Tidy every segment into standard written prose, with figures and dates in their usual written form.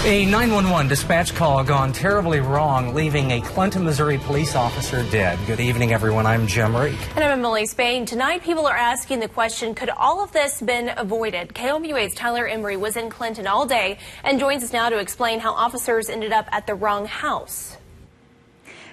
A 911 dispatch call gone terribly wrong, leaving a Clinton, Missouri police officer dead. Good evening, everyone. I'm Jim Reek. And I'm Emily Spain. Tonight, people are asking the question, could all of this been avoided? KOMU8's Tyler Emery was in Clinton all day and joins us now to explain how officers ended up at the wrong house.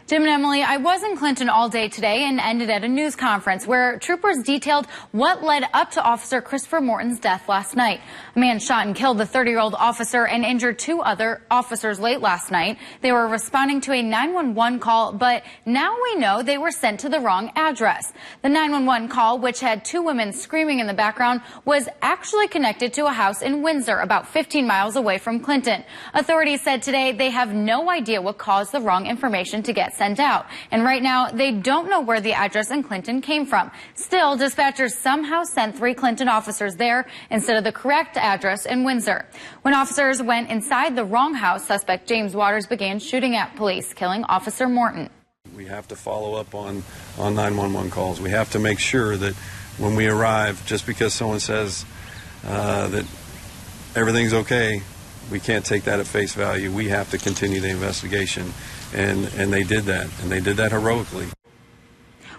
Jim and Emily, I was in Clinton all day today and ended at a news conference where troopers detailed what led up to Officer Christopher Morton's death last night. A man shot and killed the 30-year-old officer and injured two other officers late last night. They were responding to a 911 call, but now we know they were sent to the wrong address. The 911 call, which had two women screaming in the background, was actually connected to a house in Windsor, about 15 miles away from Clinton. Authorities said today they have no idea what caused the wrong information to get sent out. And right now, they don't know where the address in Clinton came from. Still, dispatchers somehow sent 3 Clinton officers there instead of the correct address in Windsor. When officers went inside the wrong house, suspect James Waters began shooting at police, killing Officer Morton. We have to follow up on 911 calls. We have to make sure that when we arrive, just because someone says that everything's okay, we can't take that at face value. We have to continue the investigation, and they did that, and they did that heroically.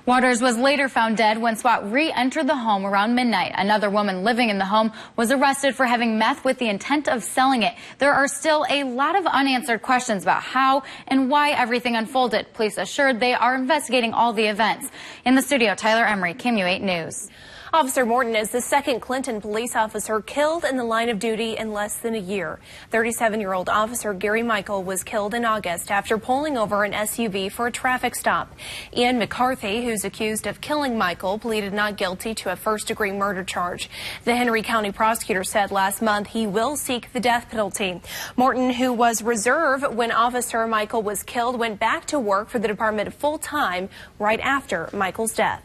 Waters was later found dead when SWAT re-entered the home around midnight. Another woman living in the home was arrested for having meth with the intent of selling it. There are still a lot of unanswered questions about how and why everything unfolded. Police assured they are investigating all the events. In the studio, Tyler Emery, KOMU8 News. Officer Morton is the second Clinton police officer killed in the line of duty in less than a year. 37-year-old officer Gary Michael was killed in August after pulling over an SUV for a traffic stop. Ian McCarthy, who's accused of killing Michael, pleaded not guilty to a first-degree murder charge. The Henry County prosecutor said last month he will seek the death penalty. Morton, who was reserve when Officer Michael was killed, went back to work for the department full-time right after Michael's death.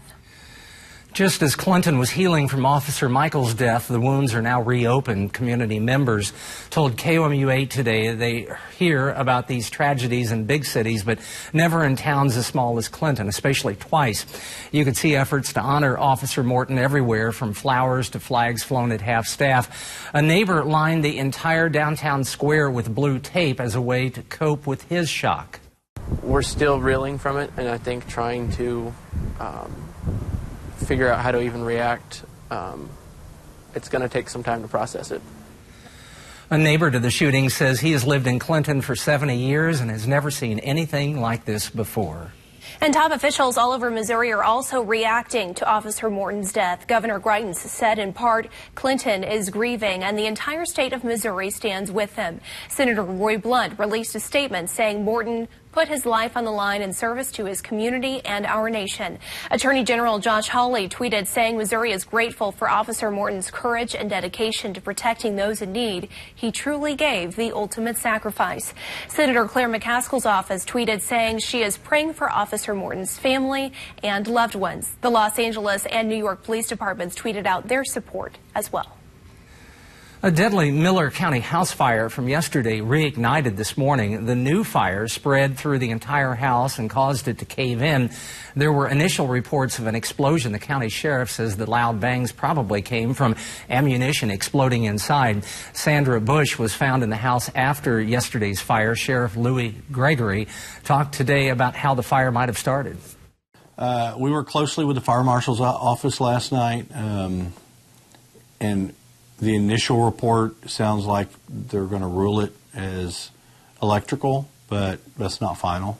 Just as Clinton was healing from Officer Michael's death, the wounds are now reopened. Community members told KOMU8 today they hear about these tragedies in big cities, but never in towns as small as Clinton, especially twice. You could see efforts to honor Officer Morton everywhere, from flowers to flags flown at half-staff. A neighbor lined the entire downtown square with blue tape as a way to cope with his shock. We're still reeling from it, and I think trying to figure out how to even react. It's going to take some time to process it. A neighbor to the shooting says he has lived in Clinton for 70 years and has never seen anything like this before. And top officials all over Missouri are also reacting to Officer Morton's death. Governor Greitens said in part, Clinton is grieving and the entire state of Missouri stands with him. Senator Roy Blunt released a statement saying Morton put his life on the line in service to his community and our nation. Attorney General Josh Hawley tweeted saying Missouri is grateful for Officer Morton's courage and dedication to protecting those in need. He truly gave the ultimate sacrifice. Senator Claire McCaskill's office tweeted saying she is praying for Officer Morton's family and loved ones. The Los Angeles and New York police departments tweeted out their support as well. A deadly Miller County house fire from yesterday reignited this morning. The new fire spread through the entire house and caused it to cave in. There were initial reports of an explosion. The county sheriff says the loud bangs probably came from ammunition exploding inside. Sandra Bush was found in the house after yesterday's fire. Sheriff Louis Gregory talked today about how the fire might have started. We worked closely with the fire marshal's office last night, and the initial report sounds like they're going to rule it as electrical, but that's not final.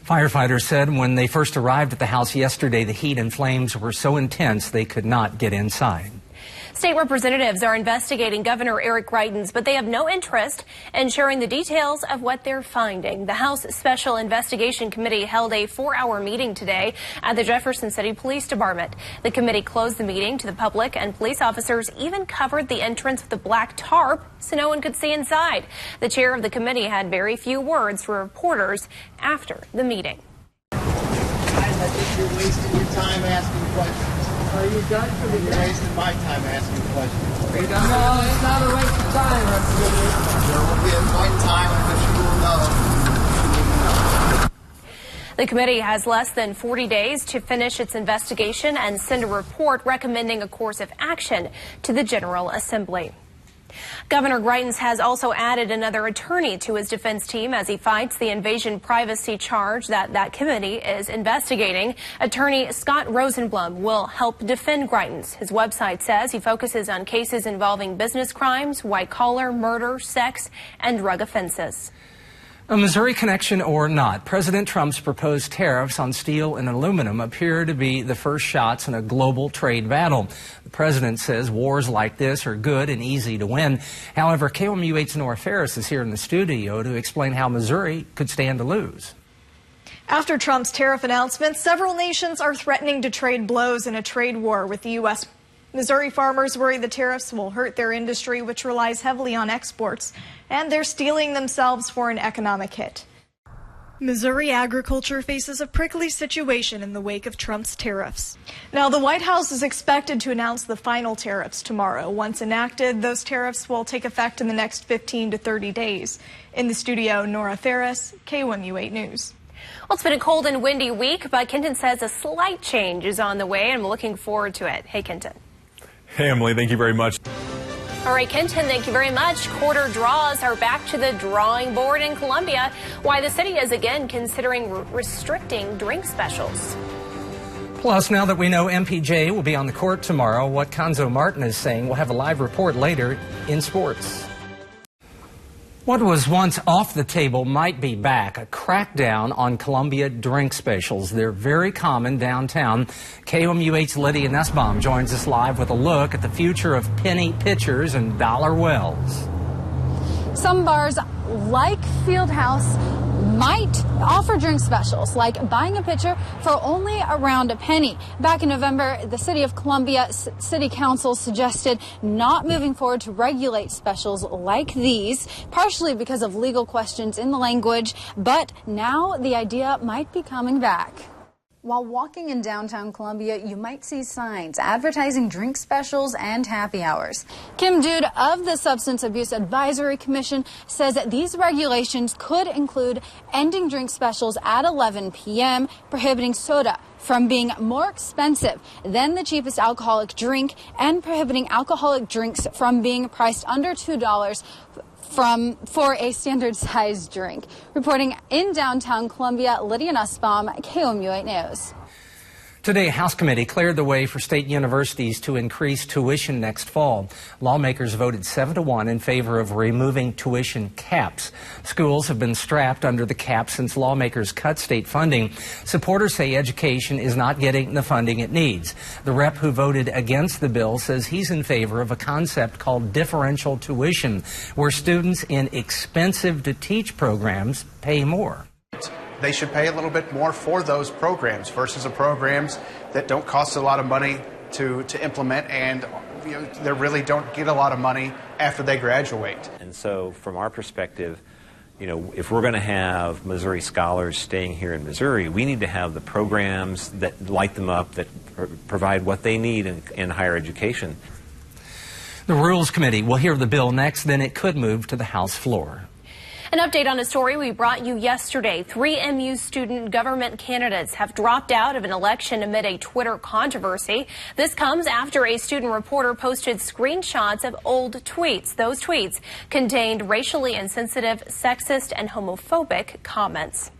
Firefighters said when they first arrived at the house yesterday, the heat and flames were so intense they could not get inside. State representatives are investigating Governor Eric Greitens, but they have no interest in sharing the details of what they're finding. The House Special Investigation Committee held a 4-hour meeting today at the Jefferson City Police Department. The committee closed the meeting to the public, and police officers even covered the entrance with a black tarp so no one could see inside. The chair of the committee had very few words for reporters after the meeting. I think you're wasting your time asking questions. Are you done for the day? You're wasting my time asking questions. No, it's not a waste of time. There will be a point in time that you will know. The committee has less than 40 days to finish its investigation and send a report recommending a course of action to the General Assembly. Governor Greitens has also added another attorney to his defense team as he fights the invasion privacy charge that committee is investigating. Attorney Scott Rosenblum will help defend Greitens. His website says he focuses on cases involving business crimes, white-collar, murder, sex, and drug offenses. A Missouri connection or not, President Trump's proposed tariffs on steel and aluminum appear to be the first shots in a global trade battle. The president says wars like this are good and easy to win. However, KOMU8's Nora Ferris is here in the studio to explain how Missouri could stand to lose. After Trump's tariff announcement, several nations are threatening to trade blows in a trade war with the U.S. Missouri farmers worry the tariffs will hurt their industry, which relies heavily on exports, and they're steeling themselves for an economic hit. Missouri agriculture faces a prickly situation in the wake of Trump's tariffs. Now, the White House is expected to announce the final tariffs tomorrow. Once enacted, those tariffs will take effect in the next 15 to 30 days. In the studio, Nora Ferris, KOMU8 News. Well, it's been a cold and windy week, but Kenton says a slight change is on the way, and we're looking forward to it. Hey, Kenton. Hey, Emily, thank you very much. All right, Kenton, thank you very much. Quarter draws are back to the drawing board in Columbia. Why the city is again considering restricting drink specials. Plus, now that we know MPJ will be on the court tomorrow, what Conzo Martin is saying, we'll have a live report later in sports. What was once off the table might be back, a crackdown on Columbia drink specials. They're very common downtown. KOMU8's Lydia Nussbaum joins us live with a look at the future of penny pitchers and dollar wells. Some bars, like Fieldhouse, might offer drink specials, like buying a pitcher for only around a penny. Back in November, the City of Columbia City Council suggested not moving forward to regulate specials like these, partially because of legal questions in the language, but now the idea might be coming back. While walking in downtown Columbia, you might see signs advertising drink specials and happy hours. Kim Dude of the Substance Abuse Advisory Commission says that these regulations could include ending drink specials at 11 p.m., prohibiting soda from being more expensive than the cheapest alcoholic drink, and prohibiting alcoholic drinks from being priced under $2 for a standard-sized drink. Reporting in downtown Columbia, Lydia Nussbaum, KOMU8 News. Today, House Committee cleared the way for state universities to increase tuition next fall. Lawmakers voted 7-1 in favor of removing tuition caps. Schools have been strapped under the cap since lawmakers cut state funding. Supporters say education is not getting the funding it needs. The rep who voted against the bill says he's in favor of a concept called differential tuition, where students in expensive-to-teach programs pay more. They should pay a little bit more for those programs versus the programs that don't cost a lot of money to implement, and they really don't get a lot of money after they graduate. And so from our perspective, if we're going to have Missouri scholars staying here in Missouri, we need to have the programs that light them up, that provide what they need in higher education. The Rules Committee will hear the bill next, then it could move to the House floor. An update on a story we brought you yesterday. 3 MU student government candidates have dropped out of an election amid a Twitter controversy. This comes after a student reporter posted screenshots of old tweets. Those tweets contained racially insensitive, sexist, and homophobic comments.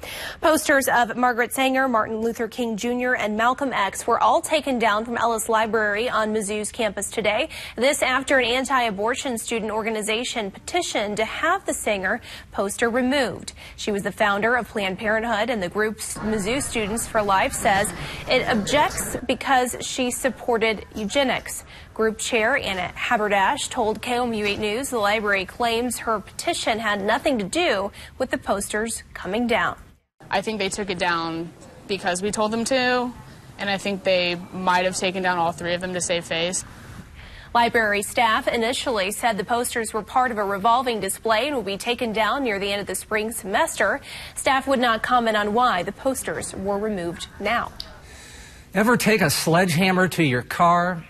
Posters of Margaret Sanger, Martin Luther King Jr., and Malcolm X were all taken down from Ellis Library on Mizzou's campus today. This after an anti-abortion student organization petitioned to have the Sanger poster removed. She was the founder of Planned Parenthood, and the group Mizzou Students for Life says it objects because she supported eugenics. Group chair Anna Haberdash told KOMU8 News the library claims her petition had nothing to do with the posters coming down. I think they took it down because we told them to, and I think they might have taken down all 3 of them to save face. Library staff initially said the posters were part of a revolving display and will be taken down near the end of the spring semester. Staff would not comment on why the posters were removed now. Ever take a sledgehammer to your car?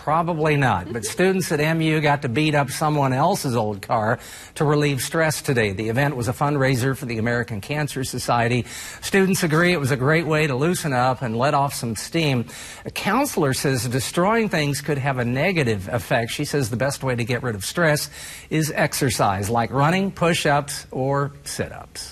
Probably not. But students at MU got to beat up someone else's old car to relieve stress today. The event was a fundraiser for the American Cancer Society. Students agree it was a great way to loosen up and let off some steam. A counselor says destroying things could have a negative effect. She says the best way to get rid of stress is exercise, like running, push-ups, or sit-ups.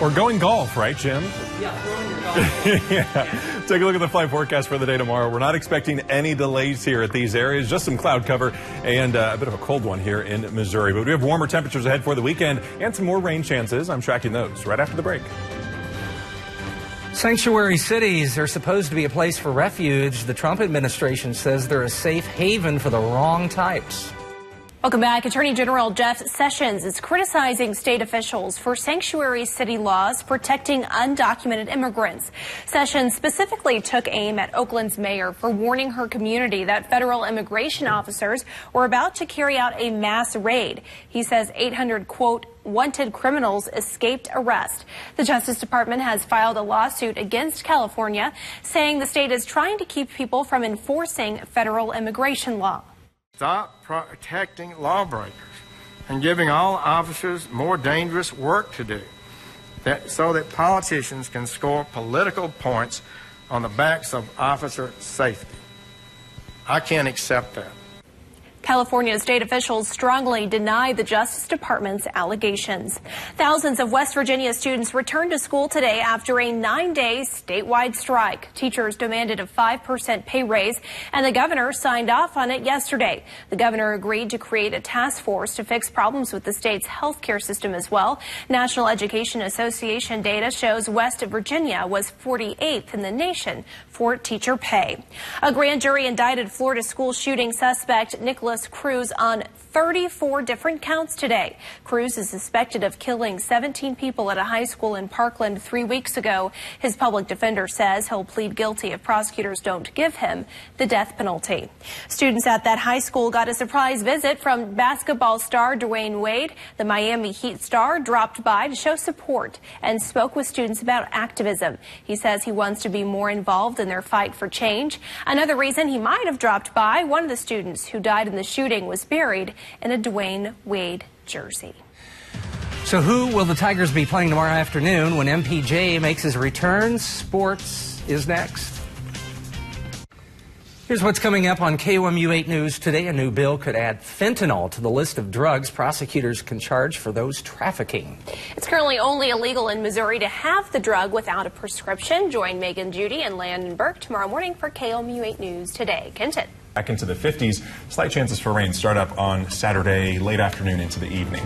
Or going golf, right, Jim? Yeah, throwing your golf. Yeah. Take a look at the flight forecast for the day tomorrow. We're not expecting any delays here at these areas, just some cloud cover and a bit of a cold one here in Missouri. But we have warmer temperatures ahead for the weekend and some more rain chances. I'm tracking those right after the break. Sanctuary cities are supposed to be a place for refuge. The Trump administration says they're a safe haven for the wrong types. Welcome back. Attorney General Jeff Sessions is criticizing state officials for sanctuary city laws protecting undocumented immigrants. Sessions specifically took aim at Oakland's mayor for warning her community that federal immigration officers were about to carry out a mass raid. He says 800, quote, wanted criminals escaped arrest. The Justice Department has filed a lawsuit against California, saying the state is trying to keep people from enforcing federal immigration law. Stop protecting lawbreakers and giving all officers more dangerous work to do so that politicians can score political points on the backs of officer safety. I can't accept that. California state officials strongly deny the Justice Department's allegations. Thousands of West Virginia students returned to school today after a 9-day statewide strike. Teachers demanded a 5% pay raise, and the governor signed off on it yesterday. The governor agreed to create a task force to fix problems with the state's health care system as well. National Education Association data shows West Virginia was 48th in the nation for teacher pay. A grand jury indicted Florida school shooting suspect Nicholas Cruz on 34 different counts today. Cruz is suspected of killing 17 people at a high school in Parkland 3 weeks ago. His public defender says he'll plead guilty if prosecutors don't give him the death penalty. Students at that high school got a surprise visit from basketball star Dwayne Wade. The Miami Heat star dropped by to show support and spoke with students about activism. He says he wants to be more involved in their fight for change. Another reason he might have dropped by, one of the students who died in the shooting was buried in a Dwayne Wade jersey. So who will the Tigers be playing tomorrow afternoon when MPJ makes his return? Sports is next. Here's what's coming up on KOMU 8 News today. A new bill could add fentanyl to the list of drugs prosecutors can charge for those trafficking. It's currently only illegal in Missouri to have the drug without a prescription. Join Megan Judy and Landon Burke tomorrow morning for KOMU 8 News today. Kenton. Back into the 50s. Slight chances for rain start up on Saturday, late afternoon into the evening.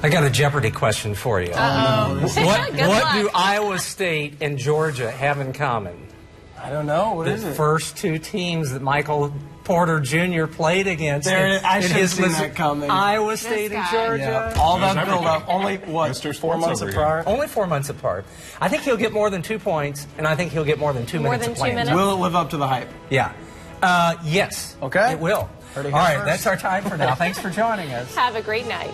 I got a Jeopardy question for you. What luck. do Iowa State and Georgia have in common? I don't know. What is The it? first two teams that Michael Porter Jr. played against. I should have seen that coming. Iowa State and Georgia. Yeah. All that build up. Only, what, 4 months apart? Only 4 months apart. I think he'll get more than 2 points, and I think he'll get more than 2 minutes of playing. Will it live up to the hype? Yeah. Yes. Okay. It will. All right, that's our time for now. Thanks for joining us. Have a great night.